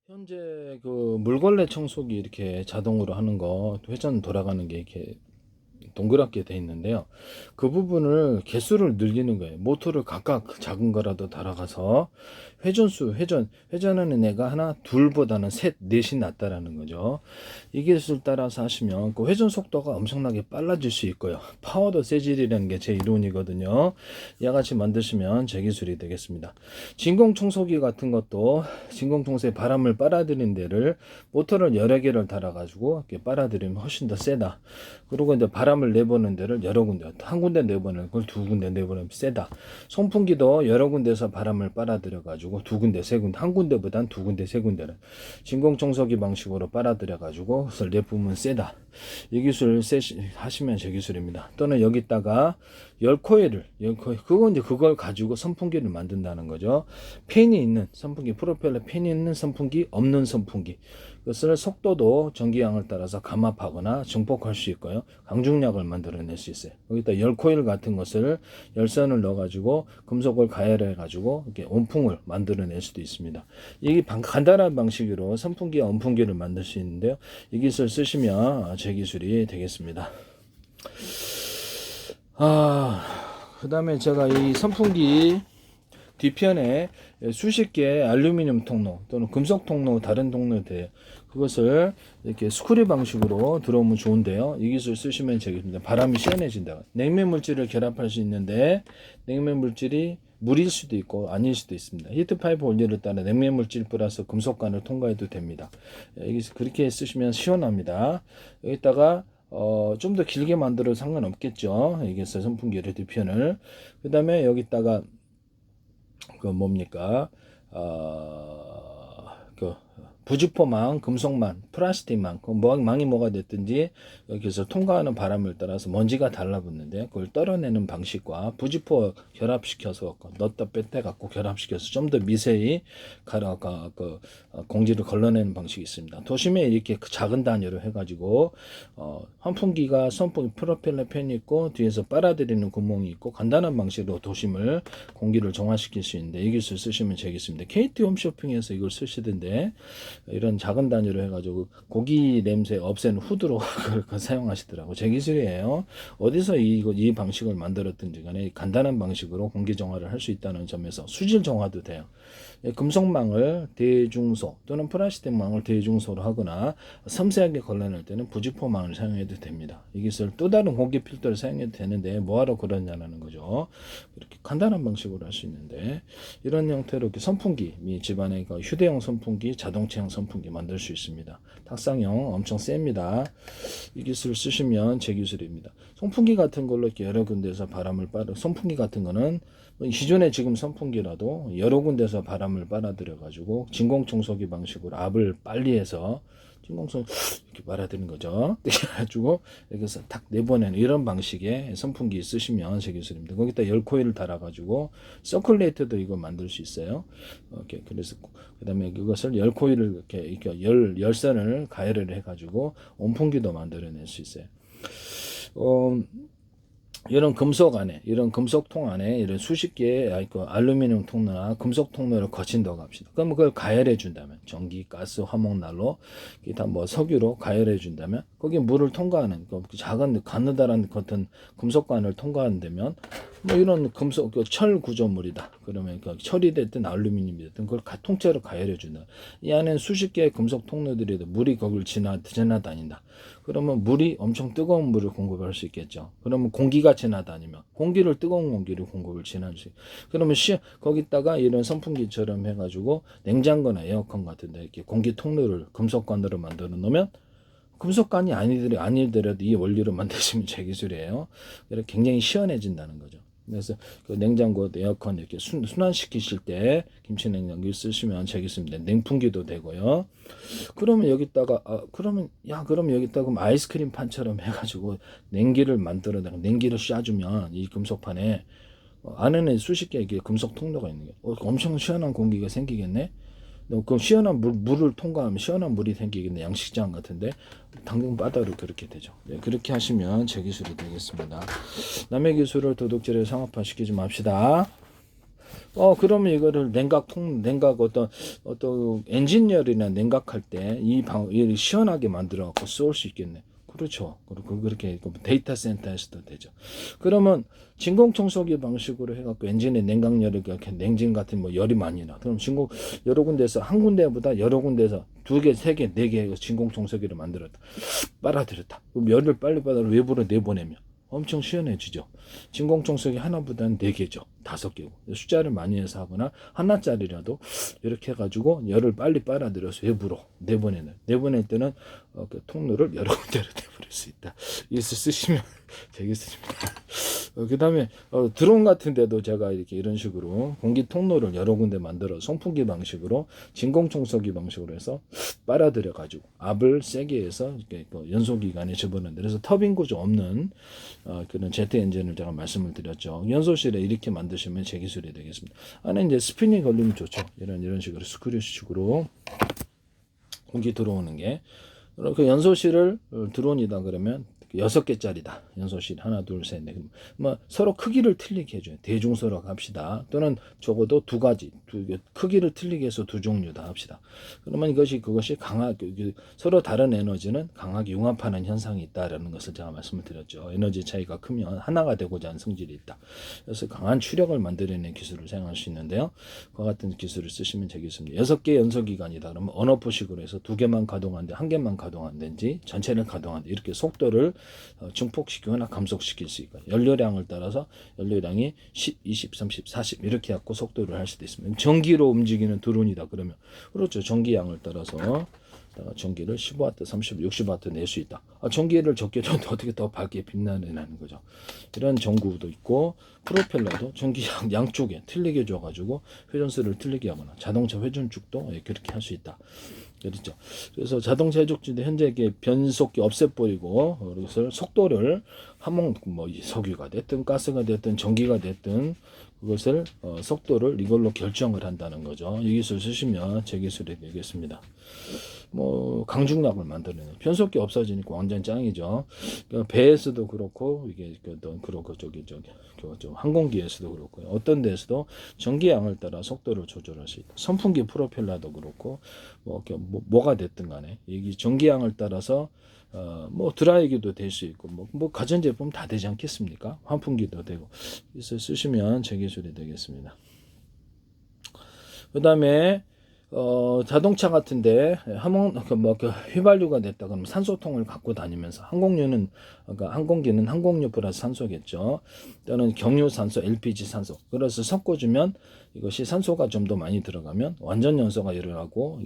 현재 그 물걸레 청소기 이렇게 자동으로 하는 거 회전 돌아가는 게 이렇게 동그랗게 돼 있는데요. 그 부분을 개수를 늘리는 거예요. 모터를 각각 작은 거라도 달아가서 회전하는 애가 하나, 둘보다는 셋, 넷이 낫다라는 거죠. 이 기술 따라서 하시면 그 회전 속도가 엄청나게 빨라질 수 있고요. 파워도 세질이라는 게 제 이론이거든요. 이와같이 만드시면 제 기술이 되겠습니다. 진공 청소기 같은 것도 진공 청소에 바람을 빨아들이는 데를 모터를 여러 개를 달아가지고 이렇게 빨아들이면 훨씬 더 세다. 그리고 이제 바람을 내보는 데를 여러 군데, 한 군데 내보내는 걸 두 군데 내보내면 세다. 송풍기도 여러 군데서 바람을 빨아들여 가지고 두 군데, 세 군데, 한 군데보단 두 군데, 세 군데를 진공 청소기 방식으로 빨아들여 가지고 그것을 내뿜으면 세다. 이 기술 하시면 제 기술입니다. 또는 여기다가 열코일을 그건 이제 그걸 가지고 선풍기를 만든다는 거죠. 팬이 있는 선풍기, 프로펠러 팬이 있는 선풍기, 없는 선풍기. 그것을 속도도 전기양을 따라서 감압하거나 증폭할 수 있고요. 강중력을 만들어낼 수 있어요. 여기다 열코일 같은 것을 열선을 넣어가지고 금속을 가열해가지고 이렇게 온풍을 만들어낼 수도 있습니다. 이게 간단한 방식으로 선풍기와 온풍기를 만들 수 있는데요. 이 기술 쓰시면 제 기술이 되겠습니다. 그 다음에 제가 이 선풍기 뒤편에 수십 개의 알루미늄 통로 또는 금속 통로 다른 통로들 그것을 이렇게 스크류 방식으로 들어오면 좋은데요. 이 기술 쓰시면 되겠습니다. 바람이 시원해진다. 냉면 물질을 결합할 수 있는데 냉면 물질이 물일 수도 있고 아닐 수도 있습니다. 히트파이프 원리를 따라 냉면 물질 플러스 금속관을 통과해도 됩니다. 여기서 그렇게 쓰시면 시원합니다. 여기다가 좀 더 길게 만들어도 상관없겠죠. 여기서 선풍기를 뒤편을 그 다음에 여기다가 그 뭡니까 그 부직포망, 금속망, 플라스틱망, 그 망이 뭐가 됐든지 여기서 통과하는 바람을 따라서 먼지가 달라붙는데 그걸 떨어내는 방식과 부직포 결합시켜서 넣었다 뺐다 갖고 결합시켜서 좀 더 미세히 공지를 걸러내는 방식이 있습니다. 도심에 이렇게 작은 단위로 해가지고 환풍기가 선풍기 프로펠러 팬이 있고 뒤에서 빨아들이는 구멍이 있고 간단한 방식으로 도심을 공기를 정화시킬 수 있는데 이 기술 쓰시면 되겠습니다. KT 홈쇼핑에서 이걸 쓰시던데 이런 작은 단위로 해가지고 고기 냄새 없애는 후드로 그걸 사용하시더라고. 제 기술이에요. 어디서 이 방식을 만들었든지 간에 간단한 방식으로 공기 정화를 할 수 있다는 점에서 수질 정화도 돼요. 금속망을 대중소 또는 플라스틱망을 대중소로 하거나 섬세하게 걸러낼 때는 부직포망을 사용해도 됩니다. 이 기술 또 다른 공기 필터를 사용해도 되는데 뭐하러 그러냐는 거죠. 이렇게 간단한 방식으로 할 수 있는데 이런 형태로 이렇게 선풍기 집안에 휴대용 선풍기, 자동차용 선풍기 만들 수 있습니다. 탁상용 엄청 셉니다. 이 기술을 쓰시면 제 기술입니다. 선풍기 같은 걸로 이렇게 여러 군데서 바람을 선풍기 같은 거는 기존에 지금 선풍기라도 여러 군데서 바람을 빨아들여 가지고 진공 청소기 방식으로 압을 빨리 해서 진공청 이렇게 빨아들이는 거죠. 그래가지고 여기서 탁 내보내는 이런 방식의 선풍기 쓰시면 제 기술입니다. 거기다 열 코일을 달아가지고 서큘레이터도 이거 만들 수 있어요. 이렇게 그래서 그다음에 그것을 열 코일을 이렇게 열선을 가열을 해가지고 온풍기도 만들어낼 수 있어요. 이런 금속통 안에 이런 수십 개의 알루미늄 통로나 금속 통로를 거친다고 합시다. 그러면 그걸 가열해 준다면 전기, 가스, 화목난로, 기타 석유로 가열해 준다면 거기에 물을 통과하는 작은 가느다란 같은 금속관을 통과한다면 이런 금속 철 구조물이다. 그러면 철이 됐든 알루미늄이 됐든 그걸 통째로 가열해 준다. 이 안에는 수십 개의 금속 통로들이 물이 거기를 지나다닌다. 그러면 물이 엄청 뜨거운 물을 공급할 수 있겠죠. 그러면 공기가 지나다니면 뜨거운 공기를 공급을 지나줄 수 있어요. 그러면 거기다가 이런 선풍기처럼 해가지고 냉장고나 에어컨 같은데 이렇게 공기 통로를 금속관으로 만들어 놓으면 금속관이 아니더라도 이 원리로 만드시면 제 기술이에요. 그래서 굉장히 시원해진다는 거죠. 그래서 그 냉장고, 에어컨 이렇게 순환시키실 때 김치 냉장고 쓰시면 제 기술입니다. 냉풍기도 되고요. 그러면 여기다가 그럼 여기다가 아이스크림 판처럼 해가지고 냉기를 냉기를 쏴주면 이 금속판에 안에는 수십 개의 금속 통로가 있는 게 엄청 시원한 공기가 생기겠네. 그 시원한 물을 통과하면 시원한 물이 생기겠네. 양식장 같은데 당근 바다로 그렇게 되죠. 네, 그렇게 하시면 제 기술이 되겠습니다. 남의 기술을 도둑질에 상업화 시키지 맙시다. 그러면 이거를 냉각 어떤 엔지니어링이나 냉각할 때 이 시원하게 만들어 갖고 쏠 수 있겠네. 그렇죠. 그리고 그렇게 데이터 센터에서도 되죠. 그러면 진공청소기 방식으로 해갖고 엔진의 냉각열을 이렇게 냉진 같은 뭐 열이 많이 나. 그럼 여러 군데서 한 군데보다 여러 군데서 2개, 3개, 4개 진공청소기를 만들었다. 빨아들였다. 그럼 열을 빨리 받아 외부로 내보내면 엄청 시원해지죠. 진공청소기 하나보다는 4개죠. 5개고. 숫자를 많이 해서 하거나 하나짜리라도 이렇게 해가지고 열을 빨리 빨아들여서 외부로 내보낼 때는 그 통로를 여러 군데로 내보낼 수 있다. 이것을 쓰시면 되겠습니다. 그 다음에 드론 같은 데도 제가 이렇게 이런 식으로 공기 통로를 여러 군데 만들어 송풍기 방식으로 진공청소기 방식으로 해서 빨아들여 가지고 압을 세게 해서 이렇게 연소기관에 집어넣는다. 그래서 터빈 구조 없는 그런 제트 엔진을 제가 말씀을 드렸죠. 연소실에 이렇게 만드시면 제 기술이 되겠습니다. 안에 이제 스핀이 걸리면 좋죠. 이런 식으로 스크류식으로 공기 들어오는 게. 그 연소실을 드론이다 그러면 6개짜리다. 연소실 하나, 둘, 셋, 넷. 뭐 서로 크기를 틀리게 해줘요. 대중소로 합시다. 또는 적어도 2가지, 크기를 틀리게 해서 2종류 다 합시다. 그러면 그것이 강하게 서로 다른 에너지는 강하게 융합하는 현상이 있다라는 것을 제가 말씀을 드렸죠. 에너지 차이가 크면 하나가 되고자 하는 성질이 있다. 그래서 강한 추력을 만들어내는 기술을 사용할 수 있는데요. 그와 같은 기술을 쓰시면 되겠습니다. 6개 연소기관이다. 그러면 언어포식으로 해서 2개만 가동하는데 1개만 가동한다든지 전체를 가동한다. 이렇게 속도를 증폭시키거나 감속시킬 수 있고 연료량을 따라서 연료량이 10, 20, 30, 40 이렇게 갖고 속도를 할 수도 있습니다. 전기로 움직이는 드론이다 그러면 그렇죠. 전기량을 따라서 전기를 15W, 30W, 60W 낼 수 있다. 전기를 적게 줘도 어떻게 더 밝게 빛나는 거죠. 이런 전구도 있고 프로펠러도 전기 양쪽에 틀리게 줘가지고 회전수를 틀리게 하거나 자동차 회전축도 그렇게 할 수 있다. 그렇죠. 그래서 자동차 회전축도 현재 이게 변속기 없애버리고 그래서 속도를 뭐 석유가 됐든 가스가 됐든 전기가 됐든 그것을 속도를 이걸로 결정을 한다는 거죠. 이 기술 쓰시면 제 기술이 되겠습니다. 뭐 강중락을 만들어내는 변속기 없어지니까 완전 짱이죠. 그러니까 배에서도 그렇고 이게 그렇고 좀 항공기에서도 그렇고 어떤 데서도 전기양을 따라 속도를 조절할 수 있다. 선풍기 프로펠러도 그렇고 뭐가 됐든 간에 이 전기양을 따라서 뭐 드라이기도 될 수 있고 뭐 가전제품 다 되지 않겠습니까? 환풍기도 되고 그래서 쓰시면 제 기술이 되겠습니다. 그 다음에 자동차 같은데 휘발유가 됐다 그러면 산소통을 갖고 다니면서 항공기는 항공유 플러스 산소겠죠. 또는 경유산소, LPG 산소. 그래서 섞어주면 이것이 산소가 좀 더 많이 들어가면 완전 연소가 일어나고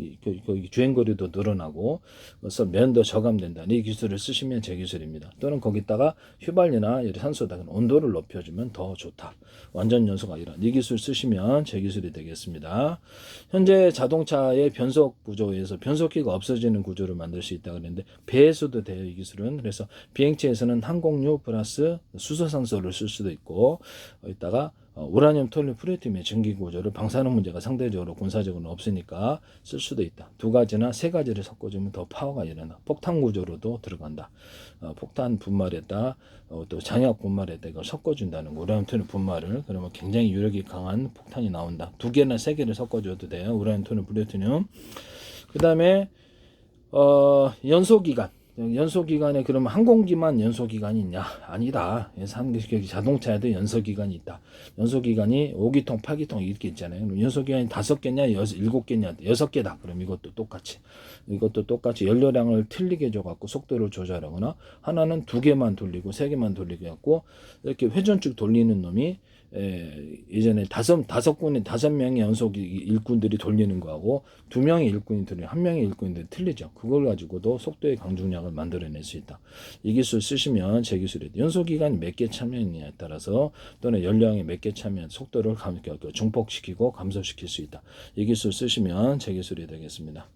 주행거리도 늘어나고 그래서 면도 저감된다. 이 기술을 쓰시면 제 기술입니다. 또는 거기다가 휘발유나 산소다 온도를 높여주면 더 좋다. 완전 연소가 일어나. 이 기술 쓰시면 제 기술이 되겠습니다. 현재 자동차의 변속 구조에서 변속기가 없어지는 구조를 만들 수 있다고 그랬는데 배에서도 돼요. 이 기술은. 그래서 비행체에서는 항공유 플러스 수소산소를 쓸 수도 있고 이따가 우라늄, 톨륨, 프루티움의 전기 구조를 방사능 문제가 상대적으로 군사적으로는 없으니까 쓸 수도 있다. 2가지나 3가지를 섞어주면 더 파워가 일어나. 폭탄 구조로도 들어간다. 폭탄 분말에다 또 장약 분말에다 이걸 섞어준다는 거. 우라늄, 톨륨 분말을 그러면 굉장히 유력이 강한 폭탄이 나온다. 2개나 3개를 섞어줘도 돼요. 우라늄, 톨륨, 플루토늄. 그 다음에 연소기간에 그러면 항공기만 연소기간이 있냐? 아니다. 자동차에도 연소기간이 있다. 연소기간이 5기통, 8기통 이렇게 있잖아요. 그럼 연소기간이 5개냐, 7개냐, 6개다. 그럼 이것도 똑같이 연료량을 틀리게 줘갖고 속도를 조절하거나 하나는 2개만 돌리고 3개만 돌리게 해갖고 이렇게 회전축 돌리는 놈이 예전에 5명의 연속 일꾼들이 돌리는 거하고 2명의 일꾼이 돌리는 1명의 일꾼들이 틀리죠. 그걸 가지고도 속도의 강중량을 만들어낼 수 있다. 이 기술 쓰시면 제 기술이 연소기간이 몇 개 참여했냐에 따라서 또는 연료량이 몇 개 참여한 속도를 증폭시키고 감소시킬 수 있다. 이 기술 쓰시면 제 기술이 되겠습니다.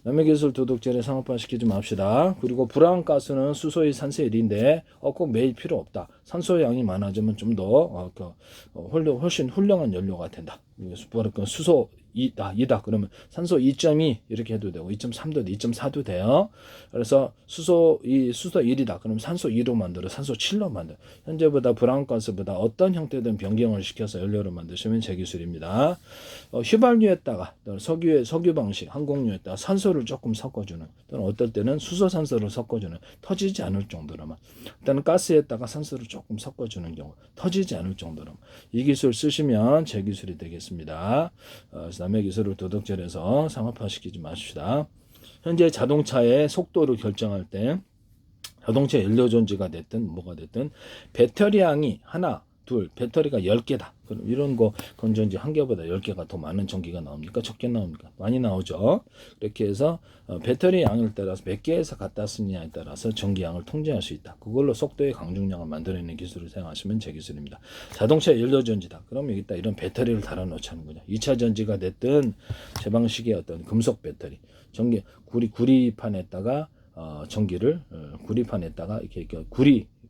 남의 기술 도둑질에 상업화시키지 맙시다. 그리고 불안가스는 수소의 산소의 1인데 꼭 매일 필요 없다. 산소 양이 많아지면 좀 더 훨씬 훌륭한 연료가 된다. 수소 2다. 그러면 산소 2.2 이렇게 해도 되고 2.3도 2.4도 돼요. 그래서 수소 1이다. 그럼 산소 2로 만들어 산소 7로 만들어. 현재보다 브라운가스보다 어떤 형태든 변경을 시켜서 연료를 만드시면 제 기술입니다. 휘발유에다가 석유 방식 항공유에다가 산소를 조금 섞어주는 또는 어떨 때는 수소산소를 섞어주는 터지지 않을 정도로만 일단은 가스에다가 산소를 조금 섞어주는 경우 터지지 않을 정도로 이 기술 쓰시면 제 기술이 되겠습니다. 남의 기술을 도덕질해서 상업화시키지 마십시다. 현재 자동차의 속도를 결정할 때 자동차 연료전지가 됐든 뭐가 됐든 배터리 양이 하나 둘 배터리가 10개다. 그럼 이런 거 건전지 한 개보다 10개가 더 많은 전기가 나옵니까? 적게 나옵니까? 많이 나오죠. 이렇게 해서 배터리 양을 따라서 몇 개에서 갖다 쓰느냐에 따라서 전기 양을 통제할 수 있다. 그걸로 속도의 강중량을 만들어내는 기술을 사용하시면 제 기술입니다. 자동차 연료전지다. 그럼 여기다 이런 배터리를 달아놓자는 거죠. 2차 전지가 됐든 제 방식의 어떤 금속 배터리, 전기 구리판에다가 전기를 구리판에다가 이렇게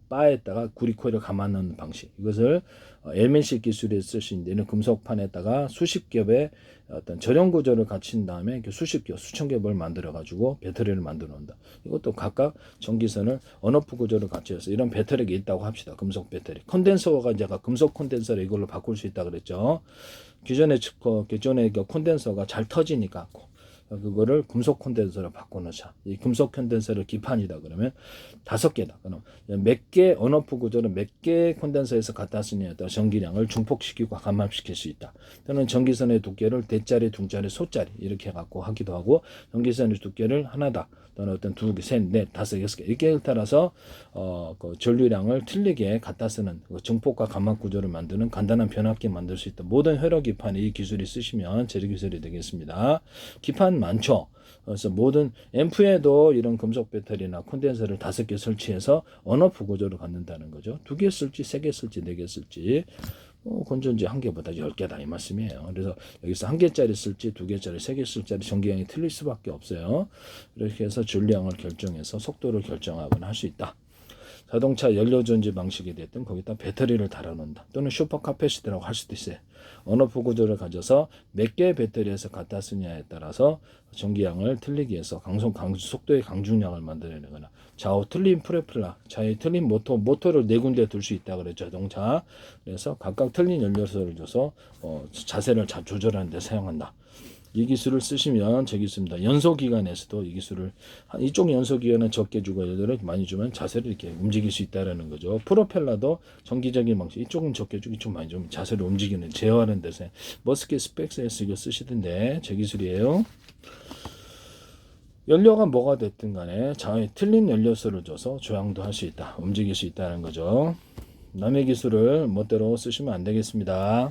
바에다가 구리 코일을 감아 넣는 방식. 이것을 LMC 기술에 쓸 수 있는 금속판에다가 수십 겹의 어떤 절연 구조를 갖춘 다음에 수십 겹, 수천 겹을 만들어 가지고 배터리를 만들어 놓는다. 이것도 각각 전기선을 언오프 구조를 갖춰서 이런 배터리가 있다고 합시다. 금속 배터리. 콘덴서가 이제 금속 콘덴서를 이걸로 바꿀 수 있다 그랬죠. 기존의 콘덴서가 잘 터지니까 그거를 금속 콘덴서로 바꿔놓자. 이 금속 콘덴서를 기판이다 그러면 5개다. 그럼 몇 개 언오프 구조를 몇 개 콘덴서에서 갖다 쓰냐에 따라 전기량을 중폭시키고 감압시킬 수 있다. 또는 전기선의 두께를 대짜리, 둥짜리, 소짜리 이렇게 갖고 하기도 하고 전기선의 두께를 하나다. 또는 어떤 2개, 3, 4, 5, 6개 이렇게 따라서 그 전류량을 틀리게 갖다 쓰는 증폭과 감압 구조를 만드는 간단한 변압기 만들 수 있다. 모든 회로 기판에 이 기술이 쓰시면 제조 기술이 되겠습니다. 기판 많죠. 그래서 모든 앰프에도 이런 금속 배터리나 콘덴서를 5개 설치해서 언오프 구조를 갖는다는 거죠. 2개 쓸지 3개 쓸지 4개 쓸지 건전지 한 개보다 10개다 이 말씀이에요. 그래서 여기서 1개짜리 쓸지 2개짜리 3개 쓸지 전기량이 틀릴 수밖에 없어요. 이렇게 해서 전류량을 결정해서 속도를 결정하거나 할 수 있다. 자동차 연료전지 방식이 됐든 거기다 배터리를 달아놓는다. 또는 슈퍼카패시티라고 할 수도 있어요. 언오프 구조를 가져서 몇 개의 배터리에서 갖다 쓰냐에 따라서 전기량을 틀리게 해서 속도의 강중량을 만들어내거나 좌우 틀린 프로펠러, 좌우 틀린 모터를 4군데 둘 수 있다 그랬죠. 자동차. 그래서 각각 틀린 연료소를 줘서 자세를 조절하는 데 사용한다. 이 기술을 쓰시면 제 기술입니다. 연소기관에서도 이 기술을 이쪽 연소기관은 적게 주고 얘들을 많이 주면 자세를 이렇게 움직일 수 있다라는 거죠. 프로펠러도 정기적인 방식 이쪽은 적게 주고 이쪽 많이 주면 자세를 움직이는 제어하는 데서 머스킷 스펙스에서 이거 쓰시던데 제 기술이에요. 연료가 뭐가 됐든 간에 틀린 연료소를 줘서 조향도 할 수 있다. 움직일 수 있다는 거죠. 남의 기술을 멋대로 쓰시면 안 되겠습니다.